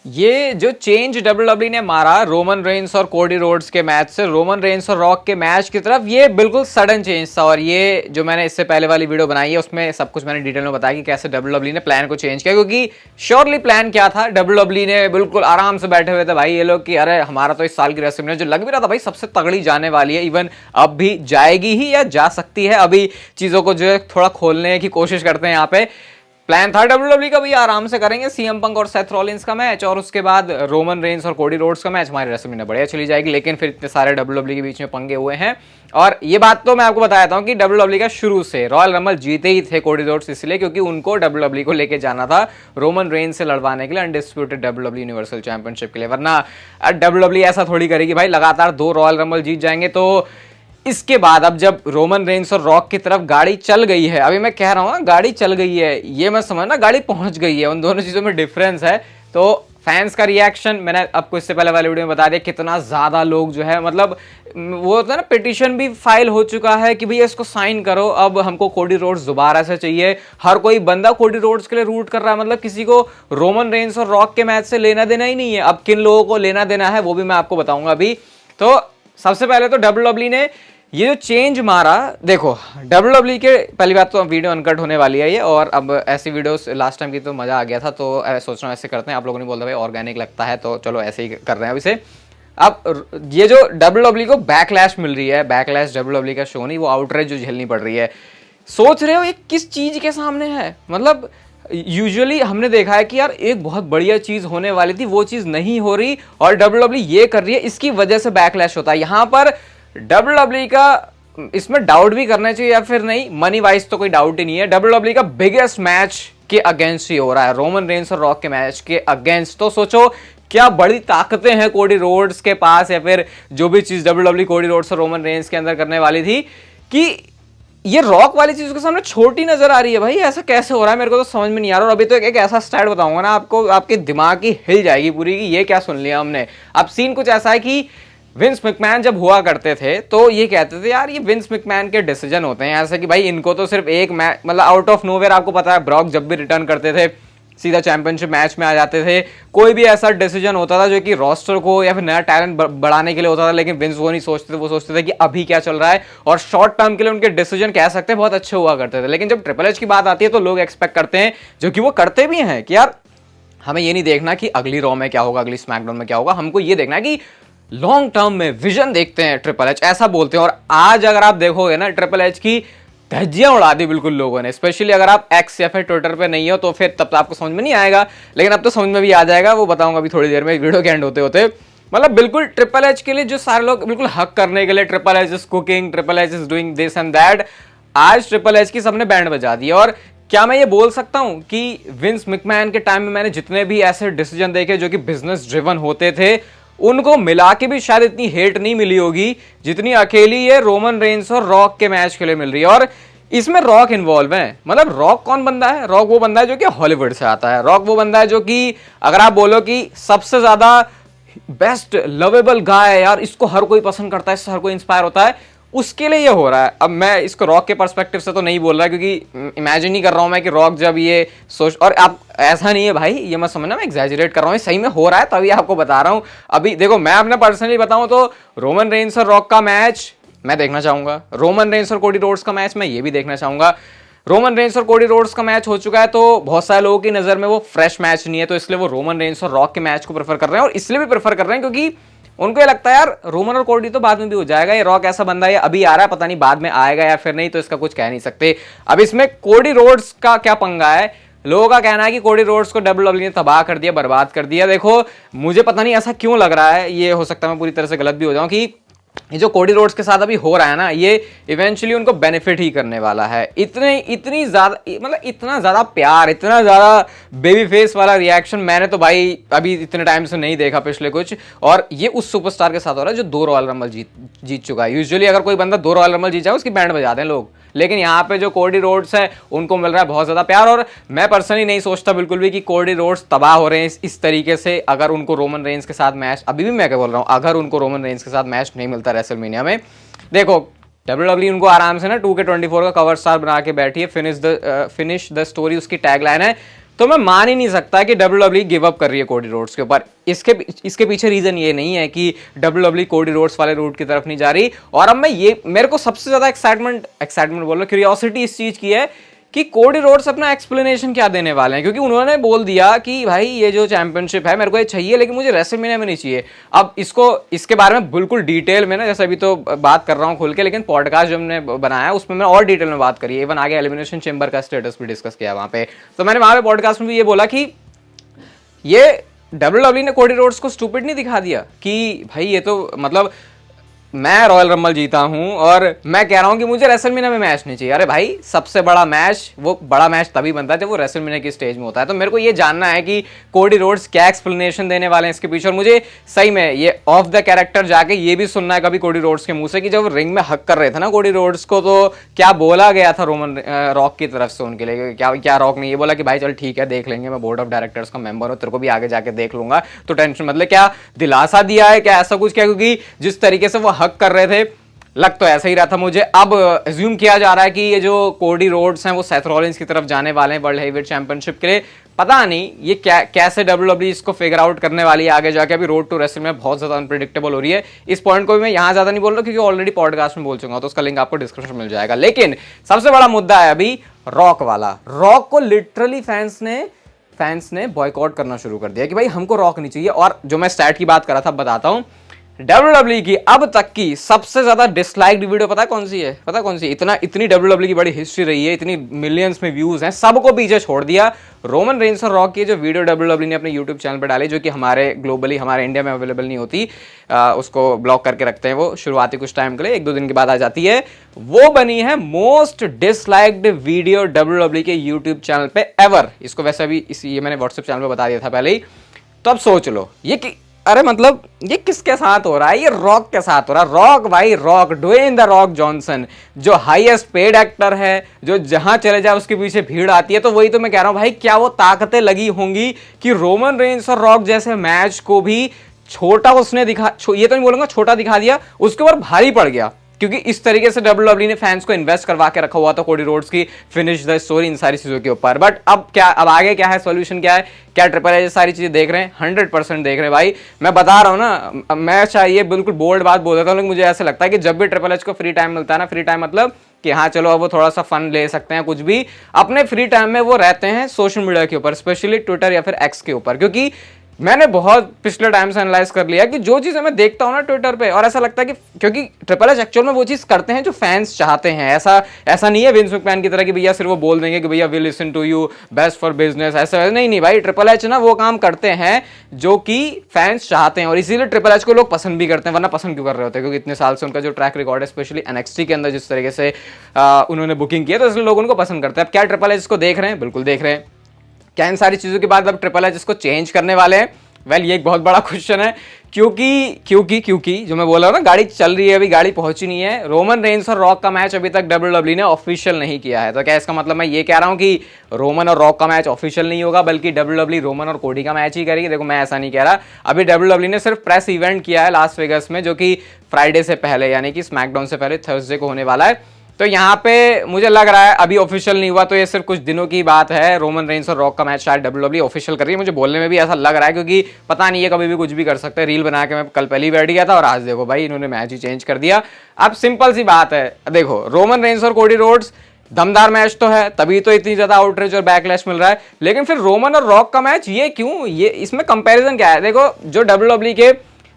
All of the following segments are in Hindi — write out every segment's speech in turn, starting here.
ये जो चेंज डब्ल्यूडब्ल्यूई ने मारा रोमन रेंस और कोडी रोड्स के मैच से रोमन रेंस और रॉक के मैच की तरफ, ये बिल्कुल सडन चेंज था। और ये जो मैंने इससे पहले वाली वीडियो बनाई है उसमें सब कुछ मैंने डिटेल में बताया कि कैसे डब्ल्यूडब्ल्यूई ने प्लान को चेंज किया, क्योंकि श्योरली प्लान क्या था, डब्ल्यूडब्ल्यूई ने बिल्कुल आराम से बैठे हुए थे भाई ये लोग कि अरे हमारा तो इस साल की रेसलमेनिया जो लग भी रहा था भाई सबसे तगड़ी जाने वाली है, इवन अब भी जाएगी ही या जा सकती है। अभी चीजों को जो है थोड़ा खोलने की कोशिश करते हैं यहाँ पे। प्लान था डब्ल्यूडब्ल्यूई का भी आराम से करेंगे सीएम पंक और सेथ रॉलिंस का मैच और उसके बाद रोमन रेंस और कोडी रोड्स का मैच, हमारी रेसलमेनिया बढ़िया चली जाएगी। लेकिन फिर इतने सारे डब्ल्यूडब्ल्यूई के बीच में पंगे हुए हैं। और ये बात तो मैं आपको बताता हूँ कि डब्ल्यूडब्ल्यूई का शुरू से रॉयल रंबल जीते ही थे कोडी रोड्स, इसलिए क्योंकि उनको डब्ल्यूडब्ल्यूई को लेके जाना था रोमन रेंस से लड़वाने के लिए अनडिस्प्यूटेड डब्ल्यूडब्ल्यूई यूनिवर्सल चैंपियनशिप के लिए। वरना डब्ल्यूडब्ल्यूई ऐसा थोड़ी करेगी भाई लगातार 2 रॉयल रंबल जीत जाएंगे। तो इसके बाद अब जब रोमन रेंस और रॉक की तरफ गाड़ी चल गई है, अभी मैं कह रहा हूं गाड़ी चल गई है, ये मैं समझना गाड़ी पहुंच गई है, उन दोनों चीजों में डिफरेंस है। तो फैंस का रिएक्शन मैंने आपको इससे पहले वाले वीडियो में बता दिया, कितना ज्यादा लोग जो है मतलब वो होता है ना, पिटीशन भी फाइल हो चुका है कि भैया इसको साइन करो, अब हमको कोडी रोड्स दोबारा से चाहिए। हर कोई बंदा कोडी रोड्स के लिए रूट कर रहा है, मतलब किसी को रोमन रेंस और रॉक के मैच से लेना देना ही नहीं है। अब किन लोगों को लेना देना है वो भी मैं आपको बताऊंगा अभी। तो सबसे पहले तो डब्ल्यूडब्ल्यूई ने ये जो चेंज मारा, देखो डब्ल्यूडब्ल्यूई के पहली बात तो वीडियो अनकट होने वाली है ये, और अब ऐसी वीडियोस लास्ट टाइम की तो मजा आ गया था, तो सोच रहा हूँ ऐसे करते हैं। आप लोगों ने बोला भाई ऑर्गेनिक लगता है, तो चलो ऐसे ही कर रहे हैं अब इसे। अब ये जो डब्ल्यूडब्ल्यूई को बैकलैश मिल रही है, बैकलैश डब्ल्यूडब्ल्यूई का शो नहीं, वो आउटरेज जो झेलनी पड़ रही है, सोच रहे हो ये किस चीज के सामने है। मतलब यूजुअली हमने देखा है कि यार एक बहुत बढ़िया चीज होने वाली थी, वो चीज नहीं हो रही और डब्ल्यूडब्ल्यूई ये कर रही है, इसकी वजह से बैकलैश होता है। यहां पर डब्ल्यूडब्ल्यूई का इसमें डाउट भी करना चाहिए या फिर नहीं, मनी वाइज तो कोई डाउट ही नहीं है। डब्ल्यूडब्ल्यूई का बिगेस्ट मैच के अगेंस्ट ही हो रहा है, रोमन रेंस और रॉक के मैच के अगेंस्ट। तो सोचो क्या बड़ी ताकतें हैं कोडी रोड्स के पास, या फिर जो भी चीज डब्ल्यूडब्ल्यूई कोडी रोड्स और रोमन रेंस के अंदर करने वाली थी, कि ये रॉक वाली चीज के सामने छोटी नजर आ रही है। भाई ऐसा कैसे हो रहा है, मेरे को तो समझ में नहीं आ रहा। और अभी तो एक ऐसा स्टाइल बताऊंगा ना आपको, आपके दिमाग की हिल जाएगी पूरी कि ये क्या सुन लिया हमने। अब सीन कुछ ऐसा है कि विंस मैकमैन जब हुआ करते थे तो ये कहते थे यार ये विंस मैकमैन के डिसीजन होते हैं ऐसे कि भाई इनको तो सिर्फ एक मैच, मतलब आउट ऑफ नोवेयर, आपको पता है ब्रॉक जब भी रिटर्न करते थे सीधा चैंपियनशिप मैच में आ जाते थे। कोई भी ऐसा डिसीजन होता था जो कि रोस्टर को या फिर नया टैलेंट बढ़ाने के लिए होता था, लेकिन विंस वो नहीं सोचते थे, वो सोचते थे कि अभी क्या चल रहा है, और शॉर्ट टर्म के लिए उनके डिसीजन कह सकते हैं बहुत अच्छे हुआ करते थे। लेकिन जब ट्रिपल एच की बात आती है तो लोग एक्सपेक्ट करते हैं, जो कि वो करते भी हैं, कि यार हमें ये नहीं देखना कि अगली रॉ में क्या होगा, अगली स्मैकडाउन में क्या होगा, हमको ये देखना है कि लॉन्ग टर्म में विजन देखते हैं ट्रिपल एच, ऐसा बोलते हैं। और आज अगर आप देखोगे ना ट्रिपल एच की धज्जियां उड़ा दी बिल्कुल लोगों ने, स्पेशली अगर आप एक्स या फिर ट्विटर पे नहीं हो तो फिर तब तो आपको समझ में नहीं आएगा, लेकिन अब तो समझ में भी आ जाएगा, वो बताऊंगा अभी थोड़ी देर में वीडियो के एंड होते होते। मतलब बिल्कुल ट्रिपल एच के लिए जो सारे लोग बिल्कुल हक करने के लिए triple H is cooking, triple H is doing this and that, आज ट्रिपल एच की सबने बैंड बजा दी। और क्या मैं ये बोल सकता हूं कि विंस मैकमैन के टाइम में मैंने जितने भी ऐसे डिसीजन देखे जो कि बिजनेस ड्रिवन होते थे, उनको मिला के भी शायद इतनी हेट नहीं मिली होगी जितनी अकेली ये रोमन रेंस और रॉक के मैच के लिए मिल रही है। और इसमें रॉक इन्वॉल्व है। मतलब रॉक कौन बंदा है? रॉक वो बंदा है जो कि हॉलीवुड से आता है। रॉक वो बंदा है जो कि अगर आप बोलो कि सबसे ज्यादा बेस्ट लवेबल गाय, यार इसको हर कोई पसंद करता है, इससे हर कोई इंस्पायर होता है, उसके लिए ये हो रहा है। अब मैं इसको रॉक के पर्सपेक्टिव से तो नहीं बोल रहा, क्योंकि इमेजिन ही कर रहा हूं मैं कि रॉक जब ये सोच, और आप ऐसा नहीं है भाई, ये मैं समझना, मैं एग्जैजरेट कर रहा हूं, सही में हो रहा है तभी आपको बता रहा हूं। अभी देखो मैं अपने पर्सनली बताऊं तो रोमन रेंस और रॉक का मैच मैं देखना चाहूंगा, रोमन रेंस और कोडी रोड्स का मैच मैं ये भी देखना चाहूंगा। रोमन रेंस और कोडी रोड्स का मैच हो चुका है तो बहुत सारे लोगों की नजर में वो फ्रेश मैच नहीं है, तो इसलिए वो रोमन रेंस और रॉक के मैच को प्रेफर कर रहे हैं। और इसलिए भी प्रेफर कर रहे हैं क्योंकि उनको ये लगता है यार रोमन और कोडी तो बाद में भी हो जाएगा, ये रॉक ऐसा बंदा है अभी आ रहा है, पता नहीं बाद में आएगा या फिर नहीं, तो इसका कुछ कह नहीं सकते। अब इसमें कोडी रोड्स का क्या पंगा है? लोगों का कहना है कि कोडी रोड्स को डब्ल्यूडब्ल्यूई ने तबाह कर दिया, बर्बाद कर दिया। देखो मुझे पता नहीं ऐसा क्यों लग रहा है, ये हो सकता है मैं पूरी तरह से गलत भी हो जाऊं, कि ये जो कोडी रोड्स के साथ अभी हो रहा है ना, ये इवेंचुअली उनको बेनिफिट ही करने वाला है। इतनी ज्यादा, मतलब इतना ज्यादा प्यार, इतना ज्यादा बेबी फेस वाला रिएक्शन मैंने तो भाई अभी इतने टाइम से नहीं देखा पिछले कुछ। और ये उस सुपरस्टार के साथ हो रहा है जो 2 रॉयल रंबल जीत चुका है। यूजुअली अगर कोई बंदा 2 रॉयल रंबल जीत जाए उसकी बैंड बजाते हैं लोग, लेकिन यहाँ पे जो कोडी रोड्स है उनको मिल रहा है बहुत ज्यादा प्यार। और मैं पर्सनली नहीं सोचता बिल्कुल भी कि कोडी रोड्स तबाह हो रहे हैं इस तरीके से, अगर उनको रोमन रेंस के साथ मैच, अभी भी मैं क्या बोल रहा हूँ, अगर उनको रोमन रेंस के साथ मैच नहीं मिलता रेसलमेनिया में। देखो डब्ल्यूडब्ल्यूई उनको आराम से ना 2K24 का कवर स्टार बना के बैठी है, फिनिश द स्टोरी उसकी टैगलाइन है। तो मैं मान ही नहीं सकता कि WWE गिव अप कर रही है कोडी रोड्स के ऊपर। इसके पीछे रीजन ये नहीं है कि WWE कोडी रोड्स वाले रूट की तरफ नहीं जा रही। और अब मेरे को सबसे ज्यादा एक्साइटमेंट बोल रहा हूं, क्यूरियोसिटी इस चीज की है कि कोडी रोड्स अपना एक्सप्लेनेशन क्या देने वाले हैं, क्योंकि उन्होंने बोल दिया कि भाई ये जो चैंपियनशिप है मेरे को ये चाहिए, लेकिन मुझे रेसलमेनिया में नहीं चाहिए। अब इसके बारे में बिल्कुल डिटेल में ना, जैसे अभी तो बात कर रहा हूं खुल के, लेकिन पॉडकास्ट जो हमने बनाया उसमें मैं और डिटेल में बात करी, इवन आगे एलिमिनेशन चेंबर का स्टेटस भी डिस्कस किया वहां पे। तो मैंने वहां पे पॉडकास्ट में भी ये बोला कि ये WWE ने कोडी रोड्स को स्टूपिड नहीं दिखा दिया कि भाई ये तो मतलब मैं रॉयल रंबल जीता हूं और मैं कह रहा हूं कि मुझे रेसलमेनिया में मैच नहीं चाहिए। अरे भाई सबसे बड़ा मैच, वो बड़ा मैच तभी बनता है जब वो रेसलमेनिया की स्टेज में होता है। तो मेरे को ये जानना है कि कोडी रोड्स क्या एक्सप्लेनेशन देने वाले हैं इसके पीछे। और मुझे सही में ये ऑफ द कैरेक्टर जाके ये भी सुनना है कभी कोडी रोड्स के मुंह से कि जब रिंग में हक कर रहे थे ना कोडी रोड्स को, तो क्या बोला गया था रॉक की तरफ से उनके लिए। क्या रॉक ने ये बोला कि भाई चल ठीक है देख लेंगे, मैं बोर्ड ऑफ डायरेक्टर्स का मेंबर हूं, तेरे को भी आगे जाके देख लूंगा, तो टेंशन मतलब क्या दिलासा दिया है क्या, ऐसा कुछ क्या? क्योंकि जिस तरीके से वो हक कर रहे थे लग तो ऐसा ही रहा था मुझे। अब अज्यूम किया जा रहा है कि ये जो कोडी रोड्स हैं वो सेथ रॉलिंस की तरफ जाने वाले हैं वर्ल्ड हेवीवेट चैंपियनशिप के लिए। पता नहीं ये कैसे WWE इसको फिगर आउट करने वाली है आगे जाके। अभी रोड टू रेसलमेनिया में बहुत ज्यादा अनप्रेडिक्टेबल हो रही है। इस पॉइंट को भी मैं यहां ज्यादा नहीं बोल रहा क्योंकि ऑलरेडी पॉडकास्ट में बोल चुका हूं, तो उसका लिंक आपको डिस्क्रिप्शन में मिल जाएगा। लेकिन सबसे बड़ा मुद्दा है अभी रॉक वाला। रॉक को लिटरली फैंस ने बॉयकॉट करना शुरू कर दिया कि भाई हमको रॉक नहीं चाहिए। और जो मैं स्टैट की बात कर रहा था बताता हूं, WWE की अब तक की सबसे ज्यादा डिसलाइक्ड वीडियो पता है कौन सी है? पता कौन सी? इतनी WWE की बड़ी हिस्ट्री रही है, इतनी मिलियंस में व्यूज हैं, सबको पीछे छोड़ दिया। रोमन रेंस और रॉक की जो वीडियो WWE ने अपने YouTube चैनल पर डाली, जो कि हमारे ग्लोबली हमारे इंडिया में अवेलेबल नहीं होती, उसको ब्लॉक करके रखते हैं वो शुरुआती कुछ टाइम के लिए, 1-2 दिन के बाद आ जाती है, वो बनी है मोस्ट डिसलाइक्ड वीडियो WWE के YouTube चैनल पे एवर। इसको वैसे अभी ये मैंने व्हाट्सएप चैनल पे बता दिया था पहले ही। तो अब सोच लो ये कि अरे मतलब ये किसके साथ हो रहा है? ये रॉक के साथ हो रहा है। रॉक भाई, rock Dwayne the rock Johnson जो हाईएस्ट पेड एक्टर है, जो जहां चले जाए उसके पीछे भीड़ आती है। तो वही तो मैं कह रहा हूं भाई, क्या वो ताकतें लगी होंगी कि रोमन रेंस और रॉक जैसे मैच को भी छोटा उसने ये तो नहीं बोलूंगा छोटा दिखा दिया, उसके ऊपर भारी पड़ गया। क्योंकि इस तरीके से WWE ने फैंस को इन्वेस्ट करवा के रखा हुआ था कोडी रोड्स की फिनिश द स्टोरी इन सारी चीजों के ऊपर। बट अब आगे क्या है, सॉल्यूशन क्या है? क्या ट्रिपल एच सारी चीजें देख रहे हैं? 100% देख रहे हैं भाई। मैं बता रहा हूं ना, मैं चाहिए बिल्कुल बोल्ड बात बोल देता हूं, लेकिन मुझे ऐसा लगता है कि जब भी ट्रिपल एच को फ्री टाइम मिलता है ना, फ्री टाइम मतलब कि हाँ चलो अब वो थोड़ा सा फन ले सकते हैं, कुछ भी अपने फ्री टाइम में वो रहते हैं सोशल मीडिया के ऊपर, स्पेशली ट्विटर या फिर एक्स के ऊपर। क्योंकि मैंने बहुत पिछले टाइम से एनालाइज कर लिया कि जो चीजें मैं देखता हूं ना ट्विटर पे, और ऐसा लगता है कि क्योंकि ट्रिपल एच एक्चुअल में वो चीज करते हैं जो फैंस चाहते हैं। ऐसा नहीं है विंस मैकमैन की तरह कि भैया सिर्फ वो बोल देंगे कि भैया we listen to you, best for business, ऐसा नहीं भाई। ट्रिपल एच ना वो काम करते हैं जो कि फैंस चाहते हैं, और इसीलिए ट्रिपल एच को लोग पसंद भी करते हैं। वरना पसंद क्यों कर रहे होते हैं? क्योंकि इतने साल से उनका जो ट्रैक रिकॉर्ड है, स्पेशली एनएक्सटी के अंदर जिस तरीके से उन्होंने बुकिंग किया, तो इसलिए लोग उनको पसंद करते हैं। अब क्या ट्रिपल एच इसको देख रहे हैं? बिल्कुल देख रहे हैं। क्या इन सारी चीजों के बाद अब ट्रिपल एच इसको चेंज करने वाले हैं? वेल ये एक बहुत बड़ा क्वेश्चन है, क्योंकि जो मैं बोल रहा हूं ना, गाड़ी चल रही है अभी, गाड़ी पहुंची नहीं है। रोमन रेंस और रॉक का मैच अभी तक WWE ने ऑफिशियल नहीं किया है। तो क्या इसका मतलब मैं ये कह रहा हूं कि रोमन और रॉक का मैच ऑफिशियल नहीं होगा, बल्कि WWE रोमन और कोडी का मैच ही करेगी? देखो मैं ऐसा नहीं कह रहा। अभी WWE ने सिर्फ प्रेस इवेंट किया है लास वेगस में, जो कि फ्राइडे से पहले यानी कि स्मैकडाउन से पहले थर्सडे को होने वाला है। तो यहाँ पे मुझे लग रहा है अभी ऑफिशियल नहीं हुआ, तो ये सिर्फ कुछ दिनों की बात है। रोमन रेंस और रॉक का मैच शायद WWE ऑफिशियल कर रही है। मुझे बोलने में भी ऐसा लग रहा है, क्योंकि पता नहीं है कभी भी कुछ भी कर सकते हैं। रील बना के मैं कल पहले ही बैठ गया था और आज देखो भाई इन्होंने मैच ही चेंज कर दिया। अब सिंपल सी बात है, देखो रोमन रेंस और कोडी रोड्स दमदार मैच तो है, तभी तो इतनी ज्यादा आउटरीच और बैकलैश मिल रहा है। लेकिन फिर रोमन और रॉक का मैच ये क्यों? ये इसमें कंपैरिजन क्या है? देखो जो WWE के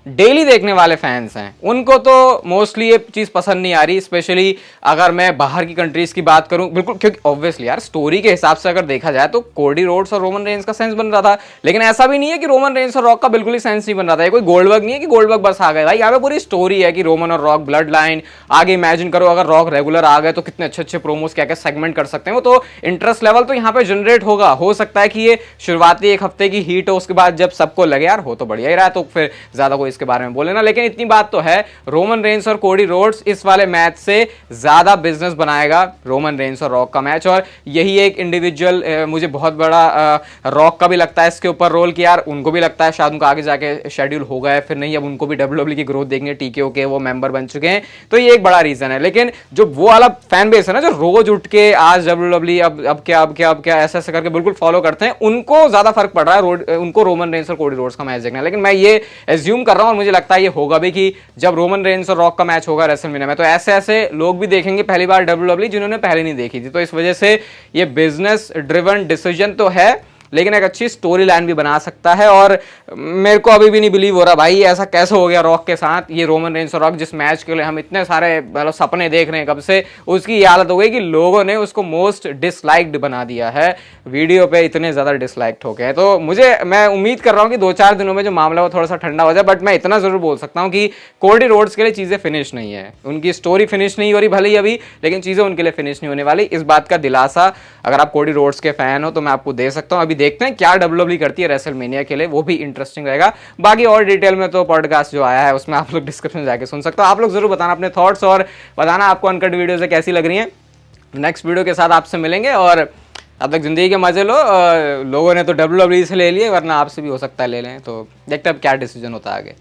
डेली देखने वाले फैंस हैं उनको तो मोस्टली ये चीज पसंद नहीं आ रही, स्पेशली अगर मैं बाहर की कंट्रीज की बात करूं। बिल्कुल, क्योंकि ऑब्वियसली यार स्टोरी के हिसाब से अगर देखा जाए तो कोडी रोड्स और रोमन रेंस का सेंस बन रहा था। लेकिन ऐसा भी नहीं है कि रोमन रेंस और रॉक का बिल्कुल ही सेंस नहीं बन रहा था। ये कोई गोल्डबर्ग नहीं है कि गोल्डबर्ग बस आ गए भाई। यहाँ पे पूरी स्टोरी है कि रोमन और रॉक ब्लड लाइन आगे। इमेजिन करो अगर रॉक रेगुलर आ गए तो कितने अच्छे अच्छे प्रोमोस क्या क्या सेगमेंट कर सकते हैं वो। तो इंटरेस्ट लेवल तो यहाँ पे जनरेट होगा। हो सकता है कि ये शुरुआती एक हफ्ते की हीट हो, उसके बाद जब सबको लगे यार हो तो बढ़िया ही रहा, तो फिर ज्यादा कोई उसके बारे में बोल लेना। लेकिन इतनी बात तो है, रोमन रेंस और कोडी रोड्स इस वाले मैच से ज्यादा बिजनेस बनाएगा रोमन रेंस और रॉक का मैच। और यही एक इंडिविजुअल मुझे बहुत बड़ा रॉक का भी लगता है इसके ऊपर रोल कि यार उनको भी लगता है शायद उनको आगे जाके शेड्यूल होगा या फिर नहीं, अब उनको भी डब्ल्यूडब्ल्यूई की ग्रोथ देखनी है, टीकेओ के वो मेंबर बन चुके हैं, तो ये एक बड़ा रीजन है। लेकिन जो वो वाला फैन बेस है ना, जो रोज उठ के आज डब्ल्यूडब्ल्यूई अब क्या ऐसे ऐसे करके बिल्कुल फॉलो करते हैं, उनको ज्यादा फर्क पड़ रहा है उनको रोमन रेंस और कोडी रोड्स का मैच देखना है। लेकिन मैं ये एज्यूम कर रहा हूं और मुझे लगता है ये होगा भी कि जब रोमन रेंस और रॉक का मैच होगा रेसलमेनिया में, तो ऐसे ऐसे लोग भी देखेंगे पहली बार डब्ल्यूडब्ल्यूई जिन्होंने पहले नहीं देखी थी। तो इस वजह से ये बिजनेस ड्रिवन डिसीजन तो है, लेकिन एक अच्छी स्टोरी लाइन भी बना सकता है। और मेरे को अभी भी नहीं बिलीव हो रहा भाई ऐसा कैसे हो गया रॉक के साथ। ये रोमन रेंस और रॉक जिस मैच के लिए हम इतने सारे मतलब सपने देख रहे हैं कब से, उसकी ये हालत हो गई कि लोगों ने उसको मोस्ट डिसलाइक्ड बना दिया है। वीडियो पे इतने ज्यादा डिसलाइक्ड हो गए, तो मैं उम्मीद कर रहा हूँ कि 2-4 दिनों में जो मामला वो थोड़ा सा ठंडा हो जाए। बट मैं इतना जरूर बोल सकता हूँ कि कोडी रोड्स के लिए चीजें फिनिश नहीं है, उनकी स्टोरी फिनिश नहीं हो रही भले ही अभी, लेकिन चीजें उनके लिए फिनिश नहीं होने वाली। इस बात का दिलासा अगर आप कोडी रोड्स के फैन हो तो मैं आपको दे सकता हूँ। अभी देखते हैं क्या डब्ल्यूडब्ल्यूई करती है रेसलमेनिया के लिए, वो भी इंटरेस्टिंग रहेगा। बाकी और डिटेल में तो पॉडकास्ट जो आया है उसमें आप लोग डिस्क्रिप्शन में जाके सुन सकते हो। आप लोग जरूर बताना अपने थॉट्स और बताना आपको अनकट वीडियो से कैसी लग रही है। नेक्स्ट वीडियो के साथ आपसे मिलेंगे और अब तक जिंदगी के मजे लो। लोगों ने तो डब्ल्यूडब्ल्यूई से ले लिए, वरना आपसे भी हो सकता है ले लें। तो देखते हैं अब क्या डिसीजन होता है आगे।